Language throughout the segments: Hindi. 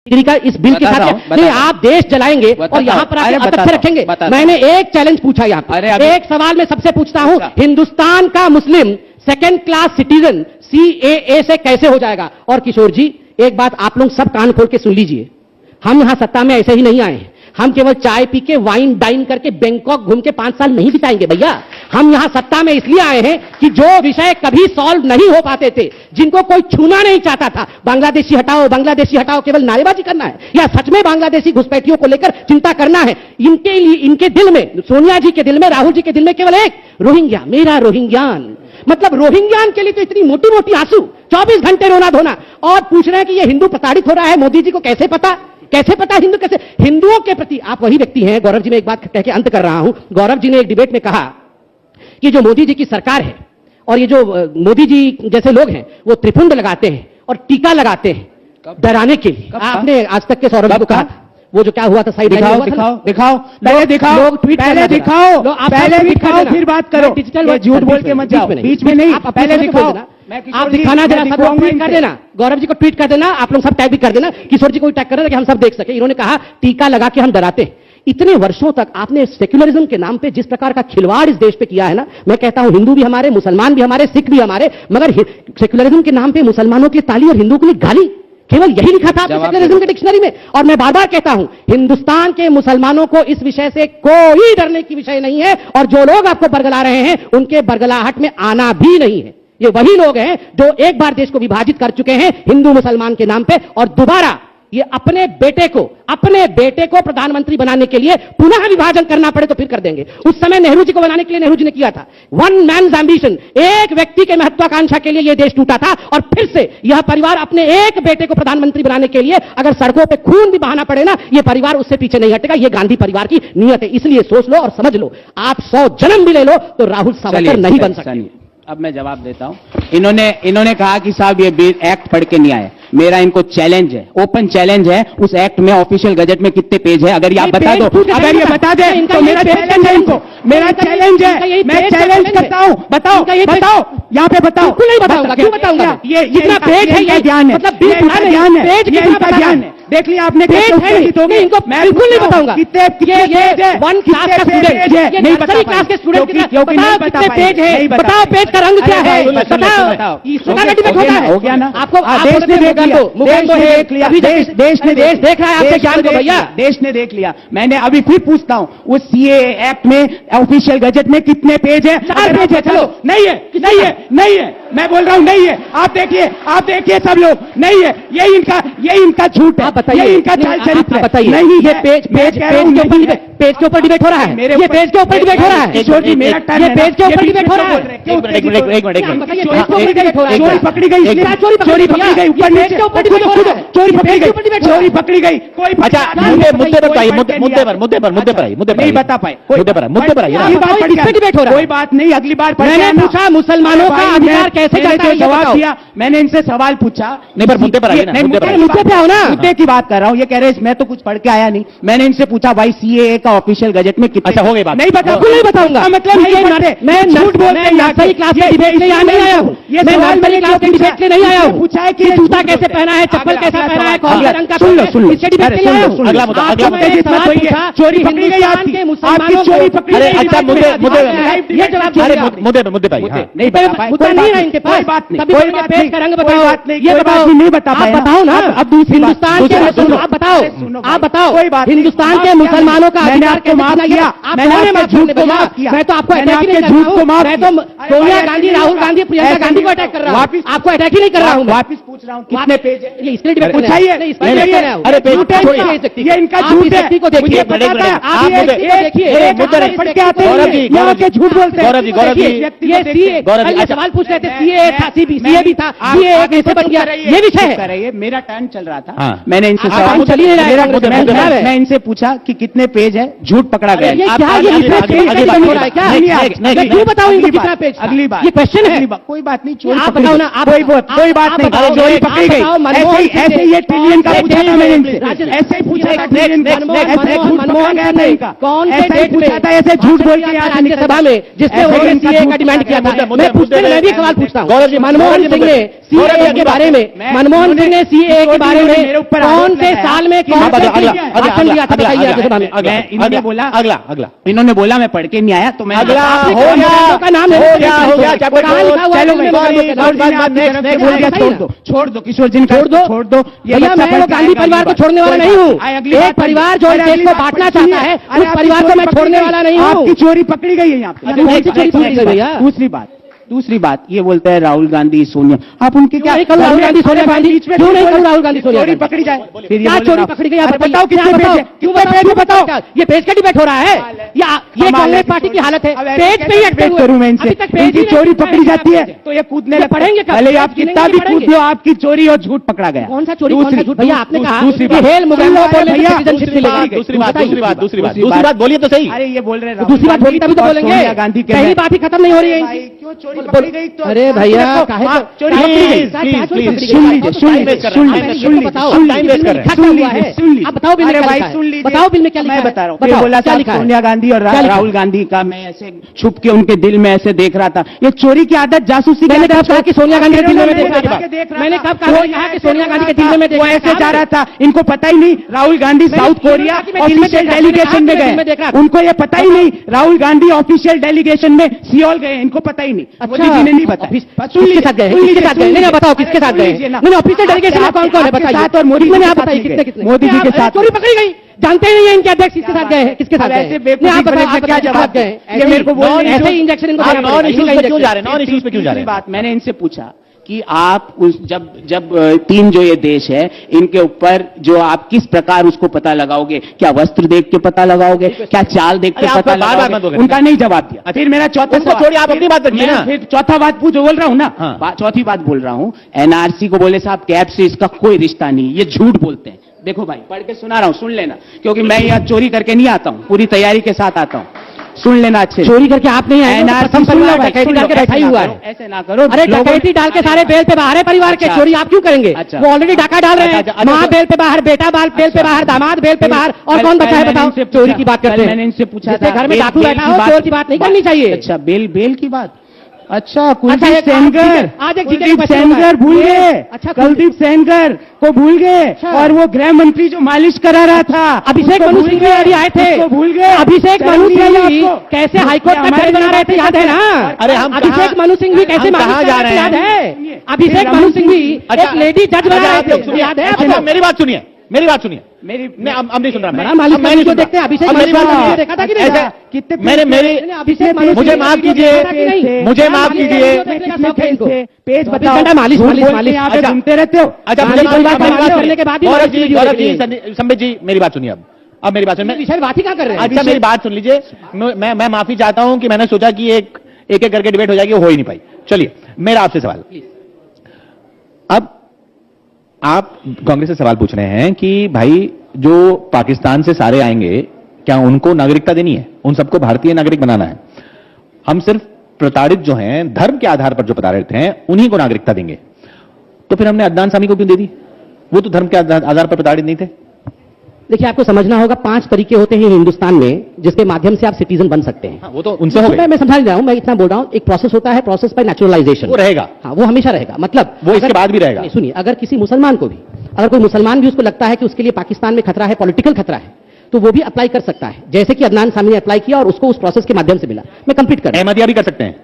डिग्री का इस बिल के साथ नहीं, आप देश जलाएंगे और यहाँ पर आप तथ्य रखेंगे। मैंने एक चैलेंज पूछा यहाँ पर, एक सवाल मैं सबसे पूछता हूँ, हिंदुस्तान का मुस्लिम सेकंड क्लास सिटीजन सीएए से कैसे हो जाएगा? और किशोर जी, एक बात आप लोग सब कान खोल के सुन लीजिए, हम यहां सत्ता में ऐसे ही नहीं आए हैं। हम केवल चाय पी के वाइन डाइन करके बैंकॉक घूम के 5 साल नहीं बिताएंगे भैया। हम यहां सत्ता में इसलिए आए हैं कि जो विषय कभी सॉल्व नहीं हो पाते थे, जिनको कोई छूना नहीं चाहता था, बांग्लादेशी हटाओ केवल नारेबाजी करना है या सच में बांग्लादेशी घुसपैठियों को लेकर चिंता करना है, इनके लिए, इनके दिल में, सोनिया जी के दिल में, राहुल जी के दिल में केवल एक रोहिंग्या, मेरा रोहिंग्यान, मतलब रोहिंग्यान के लिए तो इतनी मोटी मोटी आंसू, 24 घंटे रोना धोना, और पूछ रहे हैं कि ये हिंदू प्रताड़ित हो रहा है, मोदी जी को कैसे पता हिंदू कैसे? हिंदुओं के प्रति आप वही व्यक्ति हैं। गौरव जी, मैं एक बात कह के अंत कर रहा हूं। गौरव जी ने एक डिबेट में कहा कि जो मोदी जी की सरकार है और ये जो मोदी जी जैसे लोग हैं वो त्रिपुंड लगाते हैं और टीका लगाते हैं डराने के लिए। आपने आज तक के सौरभ जी को कहा था, वो जो क्या हुआ था, सही दिखाओ पहले दिखाओ, लोग ट्वीट पहले दिखाओ फिर बात करो। डिजिटल झूठ बोल के मत जाओ, बीच में नहीं, पहले दिखाओ। आप दिखाना जरा, सबको ट्वीट कर देना, गौरव जी को ट्वीट कर देना, आप लोग सब टैग भी कर देना, किशोर जी को भी टैग कर देना कि हम सब देख सके। इन्होंने कहा टीका लगा के हम डराते हैं। इतने वर्षों तक आपने सेक्युलरिज्म के नाम पे जिस प्रकार का खिलवाड़ इस देश पे किया है ना, मैं कहता हूं हिंदू भी हमारे, मुसलमान भी हमारे, सिख भी हमारे, मगर सेक्युलरिज्म के नाम पे मुसलमानों के लिए ताली और हिंदू के लिए गाली, केवल यही लिखा था सेक्युलरिज्म के डिक्शनरी में। और मैं बार बार कहता हूं, हिंदुस्तान के मुसलमानों को इस विषय से कोई डरने की विषय नहीं है, और जो लोग आपको बरगला रहे हैं उनके बरगलाहट में आना भी नहीं है। ये वही लोग हैं जो एक बार देश को विभाजित कर चुके हैं हिंदू मुसलमान के नाम पे, और दोबारा ये अपने बेटे को प्रधानमंत्री बनाने के लिए पुनः विभाजन करना पड़े तो फिर कर देंगे। उस समय नेहरू जी को बनाने के लिए नेहरू जी ने किया था, वन मैन्स एम्बिशन, एक व्यक्ति के महत्वाकांक्षा के लिए यह देश टूटा था, और फिर से यह परिवार अपने एक बेटे को प्रधानमंत्री बनाने के लिए अगर सड़कों पे खून भी बहाना पड़े ना, यह परिवार उससे पीछे नहीं हटेगा। यह गांधी परिवार की नीयत है। इसलिए सोच लो और समझ लो, आप 100 जन्म भी ले लो तो राहुल सावरकर नहीं बन सकते। अब मैं जवाब देता हूं। इन्होंने कहा कि साहब ये बिल एक्ट पढ़ के नहीं आए। मेरा इनको चैलेंज है, ओपन चैलेंज है, उस एक्ट में ऑफिशियल गजट में कितने पेज है, अगर ये आप बता दो, अगर ये बता दे तो मेरा चैलेंज है इनको, मेरा चैलेंज है, मैं चैलेंज करता हूं। बताओ यहाँ पे बताओ। बिल्कुल नहीं बताऊंगा, क्यों बताऊंगा? ये जितना पेज है ये ध्यान है, मतलब ध्यान है, पेज कितना ध्यान है, देख लिया आपने, पेज है इनको मैं बिल्कुल नहीं बताऊंगा। कितने वन क्लास का स्टूडेंट, ये नर्सरी क्लास के स्टूडेंट कितने पेज है, बताओ पेज का रंग क्या है, बताओ। हो गया ना आपको, देश ने देख लिया, देश ने देख रहा है आपके ज्ञान को भैया, देश ने देख लिया। मैंने अभी फिर पूछता हूं, उस सीए एक्ट में ऑफिशियल गजट में कितने पेज है? 4 पेज है। चलो नहीं है, मैं बोल रहा हूं नहीं है। आप देखिए सब लोग, नहीं है, ये इनका झूठ है, ये इनका चाल चरित्र है। नहीं, ये पेज के ऊपर डिबेट हो रहा है, ये पेज के ऊपर डिबेट हो रहा है, किशोर जी मेरा टाइम है, पेज के ऊपर डिबेट हो रहा है। चोरी पकड़ी गई, चोरी पकड़ी गई, ऊपर नीचे चोरी पकड़ी गई, कोई अच्छा मुद्दे पर आइए, नहीं बता पाए, मुद्दे पर आइए। डिबेट हो रहा है, कोई बात नहीं, अगली बार मैंने पूछा मुसलमानों का अधिकार कैसे चलता है, जवाब दिया। मैंने इनसे सवाल पूछा, नहीं पर मुद्दे पर आइए ना, मुद्दे पे आओ ना, मुद्दे की बात कर रहा हूँ। ये कह रहे मैं तो कुछ पढ़ के आया नहीं। मैंने इनसे पूछा भाई सीएए का ऑफिशियल गजट में कितना? अच्छा हो गई बात, नहीं बताऊंगा, मतलब मैं झूठ बोल रहे नर्सरी क्लास के डिबेट में यहाँ नहीं आया हूँ, मैं नर्सरी क्लास के डिबेट में नहीं आया हूँ। पूछा है कि जूता कैसे पहना है, चप्पल कैसे पहना है, कौन से रंग का, सुन लो, इसके डिबेट के लिए आया हूँ। अगला मुद्दा, चोरी पकड़ी गई आपकी, चोरी पकड़ी गई। अच्छा मुद्दे पर नहीं मुद्दा नहीं है इनके पास, बात नहीं, कोई पेज का रंग बताओ, ये बताओ, नहीं बता पाए, बताओ ना। अब हिंदुस्तान के, आप बताओ हिंदुस्तान के मुसलमानों का अधिकार कैसे माफ किया? मैंने झूठ को माफ किया, मैं तो आपको अटैक ही नहीं कर रहा हूं, मैं तो सोनिया गांधी, राहुल गांधी, प्रियंका गांधी को अटैक कर रहा हूं, आपको अटैक ही नहीं कर रहा हूं। वापिस पूछ रहा हूं कितने पेज है, ये इसके लिए पूछाइए। अरे झूठ है, ये इनका झूठ है, को देखिए, आप देखिए पढ़ के आते हैं, यहाँ के झूठ बोलते हैं। ये सवाल पूछ रहे थे, सीए था, सीए भी था, सीए कैसे बन गया, ये विषय है। मेरा टर्न चल रहा था, मैंने इनसे मैं इनसे पूछा कि कितने पेज है, झूठ पकड़ा गया। क्यों बताओ इनको कितना पेज? अगली बार ये क्वेश्चन है, कोई बात नहीं, चोरी आप बताओ ना, कोई बात नहीं, चोरी पकड़ी गई। ऐसे ये ट्रिलियन का पूछा था मैंने इनसे, ऐसे ही पूछा था ट्रिलियन का, ऐसे झूठ पकड़ा गया था इनका, कौन ऐसे ही पूछा था, ऐसे झूठ बोल के राज्यसभा में जिसने सीए का डिमांड किया था। मैं भी सवाल पूछता हूँ, मनमोहन सिंह ने सीएए के बारे में, मनमोहन सिंह ने सीएए के बारे में कौन से साल में कौन से भाषण दिया था, बताइए। इन्होंने बोला अगला इन्होंने बोला मैं पढ़ के नहीं आया, तो मैं अगला का नाम छोड़ दो किशोर जी, छोड़ दो। भैया मैं वो गांधी परिवार को छोड़ने वाला नहीं हूँ। एक परिवार जो देश को बांटना चाहता है, उस परिवार को मैं छोड़ने वाला नहीं हूँ। आपकी चोरी पकड़ी गई है यहाँ पे। भैया दूसरी बात ये बोलते हैं राहुल गांधी सोनिया, आप उनके क्या राहुल गांधी सोनिया गांधी क्यों नहीं करूँ? राहुल गांधी सोनिया चोरी पकड़ी जाए, फिर क्या चोरी पकड़ी गई? आप बताओ किसने पेज, क्यों बताओ? ये पेज का डिबेट हो रहा है या ये कांग्रेस पार्टी की हालत है? पेज पे ही एक्टिव करूँ मैं इनसे, इनकी चोरी पकड़ी जाती है तो ये कूदने लगे। पढ़ेंगे पहले आप कितना भी कूद लो, आपकी चोरी और झूठ पकड़ा गया। कौन सा चोरी, कौन सा झूठ? भैया आपने कहा दूसरी बात बोलिए तो सही। अरे ये बोल रहे हैं दूसरी बात बोली तभी तो बोलेंगे, गांधी के पहली बात ही खत्म नहीं हो रही है। क्यों चोरी पकड़ी गई? तो अरे भैया बताओ बिल में क्या लिखा है? मैं बता रहा हूँ। बोला था सोनिया गांधी और राहुल गांधी का मैं ऐसे छुप के उनके दिल में ऐसे देख रहा था। ये चोरी की आदत जासूसी। मैंने कब कहा कि सोनिया गांधी के दिल में देख रहा था? मैंने कब कहा कि सोनिया गांधी के दिल में वो ऐसे जा रहा था? इनको पता ही नहीं Rahul Gandhi south Korea official delegation में गए, उनको ये पता ही नहीं राहुल गांधी ऑफिशियल डेलीगेशन में सियोल गए, इनको पता ही नहीं। मोदी जी ने नहीं बताया। किसके साथ गए? किसके साथ गए? नहीं बताओ किसके साथ गए? नहीं ऑफिशियल डेलीगेशन में कौन कौन है बताइए। और मोदी मैंने आप बताइए कितने कितने? मोदी जी के साथ चोरी पकड़ी गई, जानते ही नहीं है इनके अध्यक्ष किसके साथ गए हैं, किसके साथ गए? आप बताओ क्या जवाब गए? ये मेरे को बोल ऐसे ही इंजेक्शन इनको नॉन इश्यूज पे क्यों जा रहे हैं? नॉन इश्यूज पे क्यों जा रहे हैं? बात मैंने इनसे पूछा कि आप उस जब तीन जो ये देश है इनके ऊपर जो आप किस प्रकार उसको पता लगाओगे? क्या वस्त्र देख के पता लगाओगे? क्या चाल देख के पता लगाओगे? उनका नहीं जवाब दिया। फिर मेरा चौथा सवाल, छोड़िए आप अपनी बात रखिए ना। फिर चौथा बात बोल रहा हूं ना, चौथी बात बोल रहा हूं। एनआरसी को बोले साहब कैब से इसका कोई रिश्ता नहीं, ये झूठ बोलते हैं। देखो भाई पढ़ के सुना रहा हूं, सुन लेना, क्योंकि मैं यहाँ चोरी करके नहीं आता हूं, पूरी तैयारी के साथ आता हूं। सुन लेना अच्छे। चोरी करके आप नहीं आए, डकैती डाल के बैठा ही हुआ है। ऐसे ना करो। अरे डकैती डाल के सारे बेल पे बाहर है परिवार के, चोरी आप क्यों करेंगे? वो ऑलरेडी डाका डाल रहे हैं। माँ बेल पे बाहर, बेटा बेल पे बाहर, दामाद बेल पे बाहर, और कौन बचा है बताओ? चोरी की बात करते हैं। मैंने इनसे पूछा था घर में डाकू बैठा हो, चोर की बात नहीं करनी चाहिए। अच्छा बेल की बात। अच्छा कुलदीप सेनगर, आज एक कुलदीप सेनगर भूल गए। अच्छा कुलदीप सेनगर को भूल गए। और वो गृह मंत्री जो मालिश करा रहा था अभिषेक मनु सिंह भी आए थे, भूल गए। अभिषेक मनु सिंह कैसे हाईकोर्ट का जज बना रहे थे याद है ना? अरे हम अभिषेक मनु सिंह भी कैसे कहाँ जा रहे हैं? याद है? अभिषेक मनु सिंह भी एक लेडी जज बना रहे थे, याद है? मेरी बात सुनिए, मेरी बात सुनिए। अब नहीं सुन रहा मैं। मालिश करने को देखते हैं अभिषेक मनु सिंह देखा था कि नहीं? कितने मुझे माफ कीजिए, मुझे माफ कीजिए। पेज बताओ। मालिश घूमते रहते हो। अच्छा करने के बाद गौरव जी, संबित जी मेरी बात सुनिए। अब मेरी बात सुनिए। बात ही क्या कर रहे हैं? अच्छा मेरी बात सुन लीजिए। मैं माफी चाहता हूं कि मैंने सोचा कि एक करके डिबेट हो जाएगी, हो ही नहीं पाई। चलिए मेरा आपसे सवाल, अब आप कांग्रेस से सवाल पूछ रहे हैं कि भाई जो पाकिस्तान से सारे आएंगे क्या उनको नागरिकता देनी है? उन सबको भारतीय नागरिक बनाना है? हम सिर्फ प्रताड़ित जो हैं, धर्म के आधार पर जो प्रताड़ित हैं, उन्हीं को नागरिकता देंगे। तो फिर हमने अदनान सामी को क्यों दे दी? वो तो धर्म के आधार पर प्रताड़ित नहीं थे। देखिए आपको समझना होगा 5 तरीके होते हैं हिंदुस्तान में जिसके माध्यम से आप सिटीजन बन सकते हैं। वो तो उनसे हो गए। मैं समझा रहा हूं, मैं इतना बोल रहा हूं। एक प्रोसेस होता है, प्रोसेस बाय नेचुरलाइजेशन, वो रहेगा। हाँ वो हमेशा रहेगा। मतलब वो इसके बाद भी रहेगा। सुनिए, अगर किसी मुसलमान को भी, अगर कोई मुसलमान भी उसको लगता है कि उसके लिए पाकिस्तान में खतरा है, पॉलिटिकल खतरा है, तो वो भी अप्लाई कर सकता है, जैसे कि अदनान सामी ने अप्लाई किया और उसको उस प्रोसेस के माध्यम से मिला। मैं कंप्लीट कर, अहमदिया भी कर सकते हैं,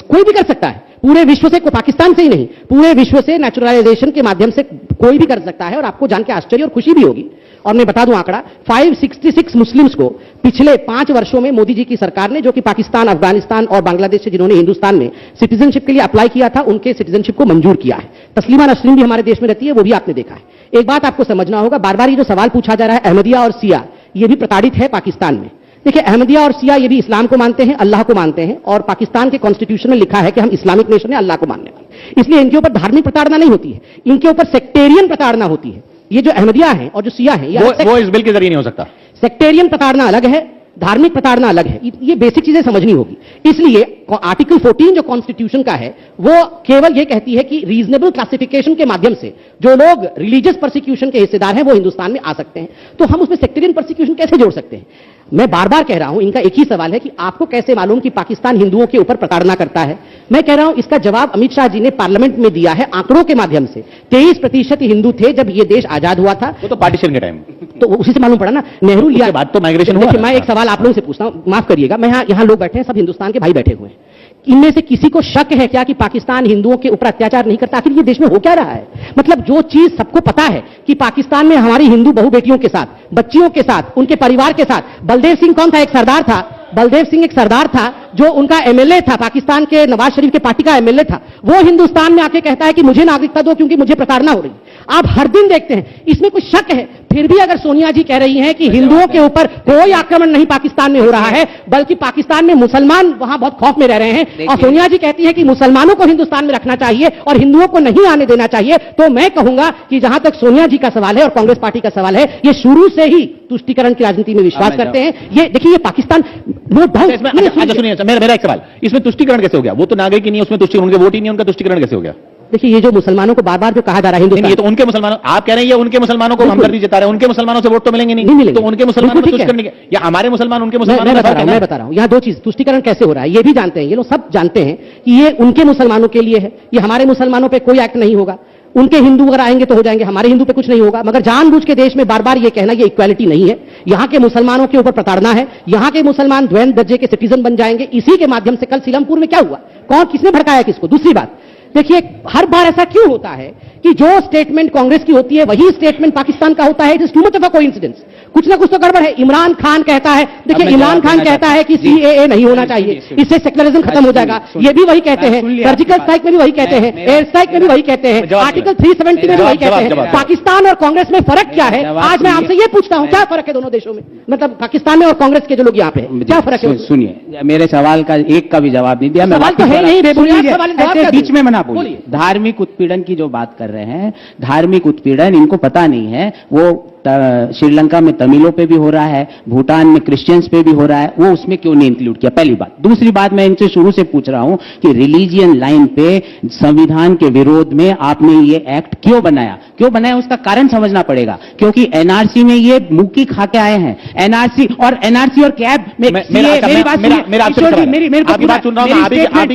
कोई भी कर सकता है, पूरे विश्व से, पाकिस्तान से ही नहीं, पूरे विश्व से नेचुरलाइजेशन के माध्यम से कोई भी कर सकता है। और आपको जान के आश्चर्य और खुशी भी होगी, और मैं बता दूं आंकड़ा, 566 मुस्लिम्स को पिछले 5 वर्षों में मोदी जी की सरकार ने, जो कि पाकिस्तान, अफगानिस्तान और बांग्लादेश से जिन्होंने हिंदुस्तान में सिटीजनशिप के लिए अप्लाई किया था, उनके सिटीजनशिप को मंजूर किया है। तस्लीमा नसरीन भी हमारे देश में रहती है, वो भी आपने देखा है। एक बात आपको समझना होगा, बार बार ये जो सवाल पूछा जा रहा है, अहमदिया और सिया, ये भी प्रताड़ित है पाकिस्तान में। देखिए अहमदिया और सिया ये भी इस्लाम को मानते हैं, अल्लाह को मानते हैं, और पाकिस्तान के कॉन्स्टिट्यूशन में लिखा है कि हम इस्लामिक नेशन है, अल्लाह को मानने वाले। इसलिए इनके ऊपर धार्मिक प्रताड़ना नहीं होती है, इनके ऊपर सेक्टेरियन प्रताड़ना होती है। ये जो अहमदिया है और जो सिया है, वो इस बिल के जरिए नहीं हो सकता। सेक्टेरियन प्रताड़ना अलग है, धार्मिक प्रताड़ना अलग है। ये बेसिक चीजें समझनी होगी। इसलिए आर्टिकल 14 जो कॉन्स्टिट्यूशन का है, वो केवल ये कहती है कि रीजनेबल क्लासिफिकेशन के माध्यम से जो लोग रिलीजियस प्रोसिक्यूशन के हिस्सेदार हैं वो हिंदुस्तान में आ सकते हैं। तो हम उसमें सेक्टेरियन प्रोसिक्यूशन कैसे जोड़ सकते हैं? मैं बार बार कह रहा हूं, इनका एक ही सवाल है कि आपको कैसे मालूम कि पाकिस्तान हिंदुओं के ऊपर प्रताड़ना करता है। मैं कह रहा हूं इसका जवाब अमित शाह जी ने पार्लियामेंट में दिया है आंकड़ों के माध्यम से। 23% हिंदू थे जब ये देश आजाद हुआ था, वो तो पार्टीशन के टाइम, तो उसी से मालूम पड़ा ना। नेहरू लिया बात तो माइग्रेशन हुआ। मैं एक सवाल आप लोगों से पूछता हूं, माफ करिएगा, मैं यहां लोग बैठे हैं, सब हिंदुस्तान के भाई बैठे हुए हैं, इनमें से किसी को शक है क्या कि पाकिस्तान हिंदुओं के ऊपर अत्याचार नहीं करता? आखिर ये देश में हो क्या रहा है? मतलब जो चीज सबको पता है कि पाकिस्तान में हमारी हिंदू बहु बेटियों के साथ, बच्चियों के साथ, उनके परिवार के साथ, बलदेव सिंह कौन था? एक सरदार था, बलदेव सिंह एक सरदार था जो उनका एमएलए था, पाकिस्तान के नवाज शरीफ के पार्टी का एमएलए था, वो हिंदुस्तान में आके कहता है कि मुझे नागरिकता दो क्योंकि मुझे प्रताड़ना हो रही। आप हर दिन देखते हैं, इसमें कुछ शक है? फिर भी अगर सोनिया जी कह रही हैं कि हिंदुओं के ऊपर कोई आक्रमण नहीं पाकिस्तान में हो रहा है, बल्कि पाकिस्तान में मुसलमान वहां बहुत खौफ में रह रहे हैं, और सोनिया जी कहती है कि मुसलमानों को हिंदुस्तान में रखना चाहिए और हिंदुओं को नहीं आने देना चाहिए, तो मैं कहूंगा कि जहां तक सोनिया जी का सवाल है और कांग्रेस पार्टी का सवाल है, ये शुरू से ही तुष्टीकरण की राजनीति में विश्वास करते हैं। ये देखिए, ये पाकिस्तान नो डाउट। अच्छा सुनिए, मेरा एक सवाल, इसमें तुष्टीकरण कैसे हो गया? वो तो नागरिक ही नहीं है, उसमें तुष्टीकरण, उनके वोट ही नहीं है, उनका तुष्टीकरण कैसे हो गया? देखिए, ये जो मुसलमानों को बार बार जो कहा जा रहा है, ये तो उनके मुसलमानों, आप कह रहे हैं ये उनके मुसलमानों को हमदर्दी जता रहे हैं, उनके मुसलमानों से वोट तो मिलेंगे नहीं मिलेंगे, तो उनके मुसलमानों को तुष्टीकरण नहीं, या हमारे मुसलमान उनके मुसलमानों मैं बता रहा हूं यहां दो चीज, तुष्टीकरण कैसे हो रहा है ये भी जानते हैं, ये लोग सब जानते हैं कि ये उनके मुसलमानों के लिए है, ये हमारे मुसलमानों पर कोई एक्ट नहीं होगा, उनके हिंदू अगर आएंगे तो हो जाएंगे, हमारे हिंदू पे कुछ नहीं होगा। मगर जानबूझ के देश में बार बार ये कहना ये इक्वालिटी नहीं है, यहां के मुसलमानों के ऊपर प्रताड़ना है, यहां के मुसलमान द्वैत दर्जे के सिटीजन बन जाएंगे। इसी के माध्यम से कल सीलमपुर में क्या हुआ, कौन किसने भड़काया किसको? दूसरी बात देखिए, हर बार ऐसा क्यों होता है कि जो स्टेटमेंट कांग्रेस की होती है वही स्टेटमेंट पाकिस्तान का होता है? It is too much of a coincidence. कुछ ना कुछ तो गड़बड़ है। इमरान खान कहता है, देखिए इमरान खान कहता है कि सीएए नहीं होना चाहिए, इससे सेक्युलरिज्म खत्म हो जाएगा, ये भी वही कहते हैं, सर्जिकल स्ट्राइक में भी वही कहते हैं, एयर स्ट्राइक में भी वही कहते हैं, आर्टिकल 370 में भी वही कहते हैं। पाकिस्तान और कांग्रेस में फर्क क्या है? आज मैं आपसे ये पूछता हूं, क्या फर्क है दोनों देशों में, मतलब पाकिस्तान में और कांग्रेस के जो लोग यहाँ पे, क्या फर्क है? सुनिए, मेरे सवाल का एक का भी जवाब नहीं दिया। सवाल तो है नहीं, बीच में मना बोलिए। धार्मिक उत्पीड़न की जो बात कर रहे हैं, धार्मिक उत्पीड़न इनको पता नहीं है, वो श्रीलंका में तमिलों पे भी हो रहा है, भूटान में क्रिश्चियंस पे भी हो रहा है, वो उसमें क्यों नहीं इंक्लूड किया? पहली बात। दूसरी बात, मैं इनसे शुरू से पूछ रहा हूं कि रिलीजियन लाइन पे संविधान के विरोध में आपने ये एक्ट क्यों बनाया? क्यों बनाया उसका कारण समझना पड़ेगा, क्योंकि एनआरसी में ये मुक्की खा के आए हैं। एनआरसी और कैब में मेरी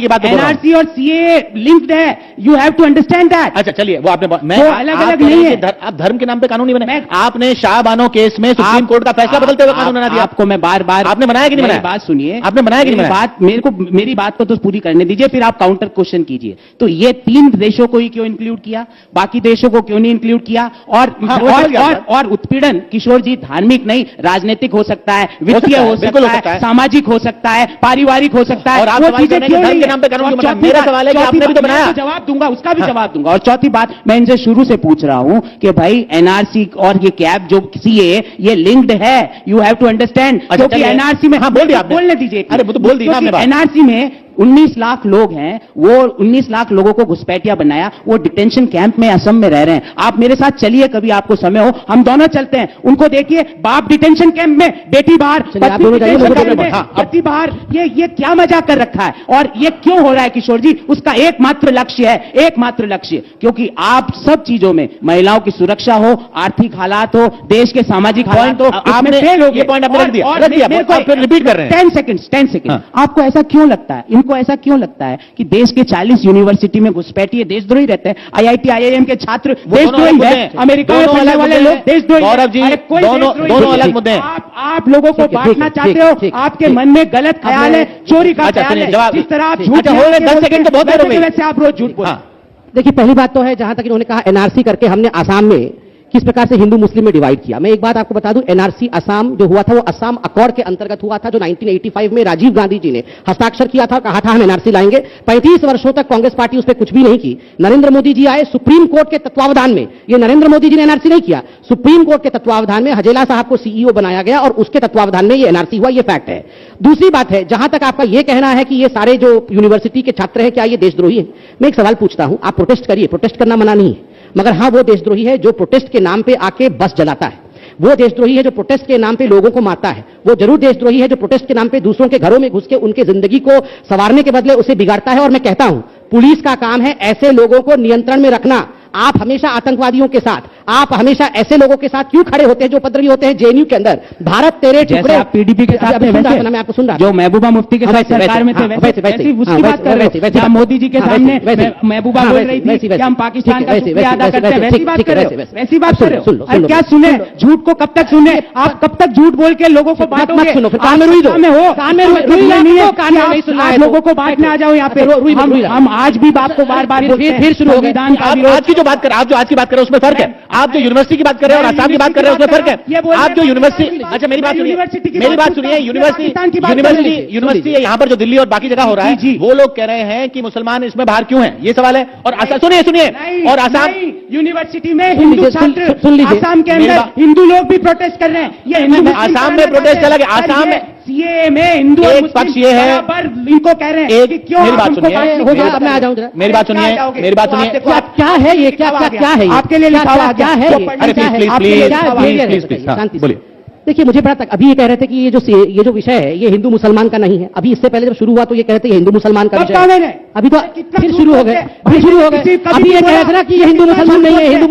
बात एनआरसी और सीए लिंक्ड है, you have to understand that. अच्छा चलिए, वो आपने अलग अलग नहीं है। आप धर्म के नाम पे कानून नहीं बनाए, आपने शाहबानो केस में सुप्रीम कोर्ट का फैसला बदलते हुए कानून बना दिया। आपको मैं बार बार, आपने बनाया कि नहीं बनाया? बात सुनिए, आपने बनाया कि नहीं बनाया? मेरी बात को तो पूरी करने दीजिए, फिर आप काउंटर क्वेश्चन कीजिए। तो ये 3 देशों को ही क्यों इंक्लूड किया, बाकी देशों को क्यों नहीं इंक्लूड किया? और उत्पीड़न, किशोर जी, धार्मिक नहीं, राजनीतिक हो सकता है, वित्तीय हो सकता है, सामाजिक हो सकता है, पारिवारिक हो सकता है, और आप वो चीजें क्यों धर्म के नाम पे कानून बनाया? मेरा सवाल है कि आपने भी तो बनाया। जवाब दूंगा, उसका भी जवाब दूंगा। और चौथी बात, मैं इनसे शुरू से पूछ रहा हूं कि भाई एनआरसी और ये कैब जो सीए, ये लिंक्ड है, यू हैव टू अंडरस्टैंड। क्योंकि एनआरसी में, हाँ बोल दिया, बोलने दीजिए। अरे वो तो बोल दिया एनआरसी में 19 लाख लोग हैं, वो 19 लाख लोगों को घुसपैठिया बनाया, वो डिटेंशन कैंप में असम में रह रहे हैं। आप मेरे साथ चलिए, कभी आपको समय हो, हम दोनों चलते हैं, उनको देखिए, बाप डिटेंशन कैंप में, बेटी बाहर, पति बाहर, ये क्या मजाक कर रखा है? और ये क्यों हो रहा है किशोर जी? उसका एकमात्र लक्ष्य है, एकमात्र लक्ष्य, क्योंकि आप सब चीजों में, महिलाओं की सुरक्षा हो, आर्थिक हालात हो, देश के सामाजिक हालात हो, आपने फेल हो गए। पॉइंट आपने रख दिया, रिपीट कर रहे हैं। 10 सेकंड। आपको ऐसा क्यों लगता है, इनको ऐसा क्यों लगता है कि देश के 40 यूनिवर्सिटी में घुसपैठिए देशद्रोही रहते हैं? आईआईटी आईआईएम के छात्र देशद्रोही हैं, अमेरिका में पढ़ने वाले लोग देशद्रोही। गौरव जी, दोनों अलग मुद्दे हैं। आप लोगों को बांटना चाहते हो, आपके मन में गलत ख्याल है, चोरी का ख्याल है, जिस तरह आप झूठ, 10 सेकंड तो बहुत देर हो गई, वैसे आप रोज झूठ बोलते। देखिए, पहली बात तो है, जहां तक इन्होंने कहा एनआरसी करके हमने आसाम में किस प्रकार से हिंदू मुस्लिम में डिवाइड किया। मैं एक बात आपको बता दूं, एनआरसी असम जो हुआ था वो असम अकॉर्ड के अंतर्गत हुआ था, जो 1985 में राजीव गांधी जी ने हस्ताक्षर किया था, कहा था हम एनआरसी लाएंगे। 35 वर्षों तक कांग्रेस पार्टी उस पर कुछ भी नहीं की। नरेंद्र मोदी जी आए, सुप्रीम कोर्ट के तत्वावधान में, ये नरेंद्र मोदी जी ने एनआरसी नहीं किया, सुप्रीम कोर्ट के तत्वावधान में हजेला साहब को सीईओ बनाया गया और उसके तत्वावधान में ये एनआरसी हुआ, ये फैक्ट है। दूसरी बात है, जहां तक आपका यह कहना है कि ये सारे जो यूनिवर्सिटी के छात्र हैं क्या ये देशद्रोही है, मैं एक सवाल पूछता हूं, आप प्रोटेस्ट करिए, प्रोटेस्ट करना मना नहीं है, मगर हां वो देशद्रोही है जो प्रोटेस्ट के नाम पे आके बस जलाता है, वो देशद्रोही है जो प्रोटेस्ट के नाम पे लोगों को मारता है, वो जरूर देशद्रोही है जो प्रोटेस्ट के नाम पे दूसरों के घरों में घुस के उनके जिंदगी को संवारने के बदले उसे बिगाड़ता है। और मैं कहता हूं, पुलिस का काम है ऐसे लोगों को नियंत्रण में रखना। आप हमेशा आतंकवादियों के साथ, आप हमेशा ऐसे लोगों के साथ क्यों खड़े होते हैं जो उपद्रवी होते हैं जेएनयू के अंदर? भारत तेरे टुकड़े, आप पीडीपी के साथ मैं आपको सुन रहा जो महबूबा मुफ्ती के साथ सरकार में थे वैसे उसकी बात कर रहे हो। मोदी जी के सामने महबूबा बोल रही थी कि हम पाकिस्तान का शुक्रिया अदा करते हैं, वैसी बात कर रहे हो, वैसी बात कर रहे हो। अरे क्या सुने, झूठ को कब तक सुने आप? कब तक झूठ बोल के लोगों को बांटोगे? सुनो, फिर कान में रुई दो, हो कान में रुई नहीं है, कान में नहीं सुनना है, लोगों को बांटने आ जाओ यहाँ पे। हम आज भी बात को बार बार फिर शुरू हो गए। आज की जो बात कर रहे हैं, आप जो आज की बात कर रहे हैं उसमें फर्क है। आप जो यूनिवर्सिटी की बात कर रहे हैं और आसाम की बात कर रहे हैं उसमें फर्क है। आप जो यूनिवर्सिटी, अच्छा मेरी बात सुनिए, मेरी बात सुनिए, यूनिवर्सिटी यहाँ पर जो दिल्ली और बाकी जगह हो रहा है, वो लोग कह रहे हैं कि मुसलमान इसमें बाहर क्यों हैं, ये सवाल है। और सुनिए और आसाम यूनिवर्सिटी में हिंदू छात्र, आसाम के अंदर हिंदू लोग भी प्रोटेस्ट कर रहे हैं। ये हिंदू आसाम में प्रोटेस्ट चला गया, आसाम में सीएए में हिंदू और एक पक्ष ये है, इनको कह रहे हैं कि क्यों मेरी बात सुनिए, मैं आ जाऊं, मेरी बात सुनिए, मेरी बात सुनिए, क्या है ये, क्या है आपके लिए लिखा हुआ क्या है ये? अरे प्लीज शांति बोलिए। देखिए, मुझे बड़ा तक अभी ये कह रहे थे कि ये जो विषय है ये हिंदू मुसलमान का नहीं है। अभी इससे पहले जब शुरू हुआ तो ये कह रहे थे ये हिंदू मुसलमान का विषय है। अभी तो फिर शुरू हो गए, अभी ये कह रहे थे ना कि ये हिंदू मुसलमान नहीं है, हिंदू